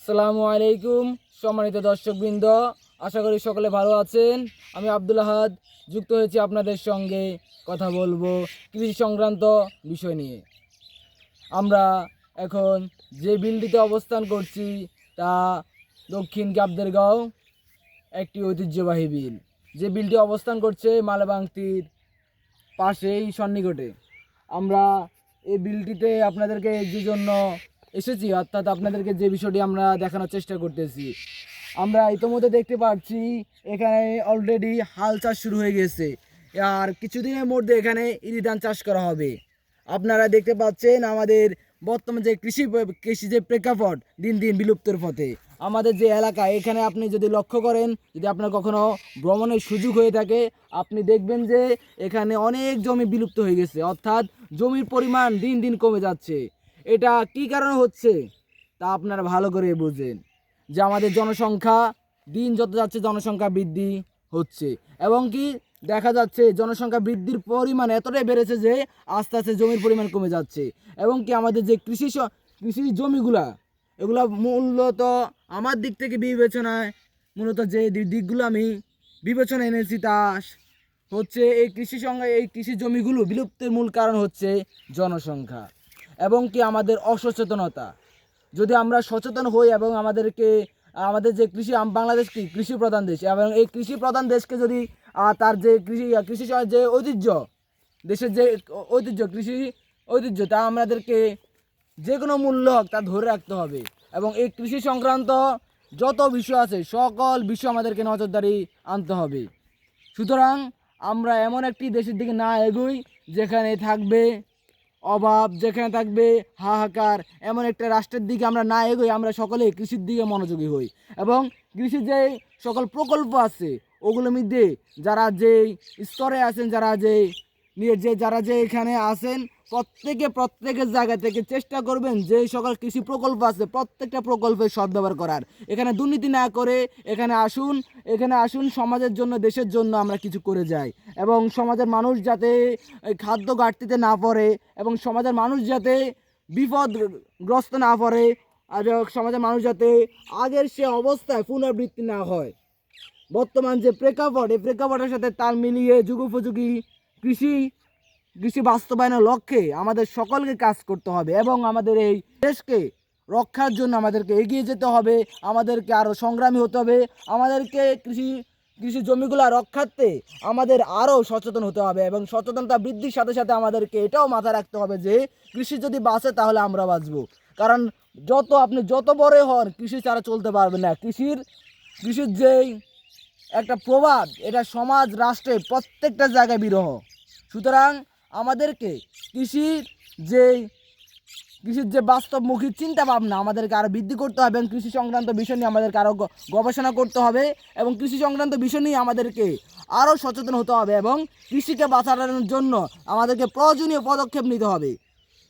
আসসালামু আলাইকুম সম্মানিত দর্শকবৃন্দ, আশা করি সকলে ভালো আছেন। আমি আব্দুল আহাদ যুক্ত হয়েছি আপনাদের সঙ্গে কথা বলবো কৃষি সংক্রান্ত বিষয় নিয়ে। আমরা এখন যে বিলটিতে অবস্থান করছি তা দক্ষিণ গাবদেরগাঁও একটি ঐতিহ্যবাহী বিল। যে বিলটি অবস্থান করছে মালেবাংতির পাশেই সন্নিকটে। আমরা এই বিলটিতে আপনাদেরকে যে জন্য এসেছি, অর্থাৎ আপনাদেরকে যে বিষয়টি আমরা দেখানোর চেষ্টা করতেছি, আমরা ইতিমধ্যে দেখতে পাচ্ছি এখানে অলরেডি হাল চাষ শুরু হয়ে গেছে। আর কিছুদিনের মধ্যে এখানে ইরি ধান চাষ করা হবে। আপনারা দেখতে পাচ্ছেন আমাদের বর্তমান যে কৃষি যে প্রেক্ষাপট দিন দিন বিলুপ্তর পথে। আমাদের যে এলাকা এখানে আপনি যদি লক্ষ্য করেন, যদি আপনার কখনো ভ্রমণের সুযোগ হয়ে থাকে, আপনি দেখবেন যে এখানে অনেক জমি বিলুপ্ত হয়ে গেছে, অর্থাৎ জমির পরিমাণ দিন দিন কমে যাচ্ছে। এটা কি কারণে হচ্ছে তা আপনারা ভালো করে বুঝেন যে আমাদের জনসংখ্যা দিন যত যাচ্ছে জনসংখ্যা বৃদ্ধি হচ্ছে, এবং কি দেখা যাচ্ছে জনসংখ্যা বৃদ্ধির পরিমাণ এতটাই বেড়েছে যে আস্তে আস্তে জমির পরিমাণ কমে যাচ্ছে। এবং কি আমাদের যে কৃষি জমিগুলা, এগুলা মূলত আমার দিক থেকে বিবেচনায় মূলত যে দিকগুলো আমি বিবেচনা এনেছি তা হচ্ছে এই কৃষি জমিগুলো বিলুপ্তের মূল কারণ হচ্ছে জনসংখ্যা এবং কি আমাদের অসচেতনতা। যদি আমরা সচেতন হই এবং আমাদের যে বাংলাদেশ কি কৃষি প্রধান দেশ, এবং এই কৃষি প্রধান দেশকে যদি তার যে কৃষি যে ঐতিহ্য, দেশের যে কৃষি ঐতিহ্য, তা আমাদেরকে যে কোনো মূল্য হোক তা ধরে রাখতে হবে। এবং এই কৃষি সংক্রান্ত যত বিষয় আছে সকল বিষয় আমাদেরকে নজরদারি আনতে হবে। সুতরাং আমরা এমন একটি দেশের দিকে না এগোই যেখানে থাকবে অভাব, যেখানে থাকবে হাহাকার, এমন একটা রাষ্ট্রের দিকে আমরা না এগোই। আমরা সকলে কৃষির দিকে মনোযোগী হই এবং কৃষির যে সকল প্রকল্প আছে ওগুলোর মধ্যে যারা যে স্তরে আছেন, যারা যে এখানে আছেন, প্রত্যেকের জায়গা থেকে চেষ্টা করবেন যে সকল কৃষি প্রকল্প আছে প্রত্যেকটা প্রকল্পের সদ্ব্যবহার করার। এখানে দুর্নীতি না করে এখানে আসুন সমাজের জন্য, দেশের জন্য আমরা কিছু করে যাই, এবং সমাজের মানুষ যাতে খাদ্য ঘাটতিতে না পড়ে, এবং সমাজের মানুষ যাতে বিপদগ্রস্ত না পড়ে, আর সমাজের মানুষ যাতে আগের সে অবস্থায় পুনরাবৃত্তি না হয়। বর্তমান যে প্রেক্ষাপট, এই প্রেক্ষাপটের সাথে তাল মিলিয়ে যুগোপযোগী কৃষি বাস্তবায়নের লক্ষ্যে আমাদের সকলকে কাজ করতে হবে এবং আমাদের এই দেশকে রক্ষার জন্য আমাদেরকে এগিয়ে যেতে হবে। আমাদেরকে আরও সংগ্রামী হতে হবে। আমাদেরকে কৃষি জমিগুলো রক্ষার্থে আমাদের আরও সচেতন হতে হবে, এবং সচেতনতা বৃদ্ধির সাথে সাথে আমাদেরকে এটাও মাথায় রাখতে হবে যে কৃষি যদি বাঁচে তাহলে আমরা বাঁচবো। কারণ আপনি যত বড় হন, কৃষি ছাড়া চলতে পারবেন না। কৃষির যেই একটা প্রভাব, এটা সমাজ রাষ্ট্রে প্রত্যেকটা জায়গায় বিরহ। সুতরাং আমাদেরকে কৃষির যে বাস্তবমুখী চিন্তা ভাবনা আমাদেরকে আরও বৃদ্ধি করতে হবে, এবং কৃষি সংক্রান্ত বিষয় নিয়ে আমাদেরকে আরও গবেষণা করতে হবে, এবং কৃষি সংক্রান্ত বিষয় নিয়ে আমাদেরকে আরও সচেতন হতে হবে, এবং কৃষিকে বাঁচানোর জন্য আমাদেরকে প্রয়োজনীয় পদক্ষেপ নিতে হবে।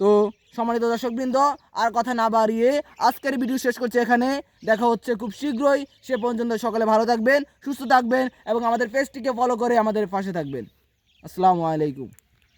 তো সম্মানিত দর্শকবৃন্দ, আর কথা না বাড়িয়ে আজকের ভিডিও শেষ করছি এখানে। দেখা হচ্ছে খুব শীঘ্রই। সে পর্যন্ত সকলে ভালো থাকবেন, সুস্থ থাকবেন, এবং আমাদের পেজটিকে ফলো করে আমাদের পাশে থাকবেন। আসসালামু আলাইকুম।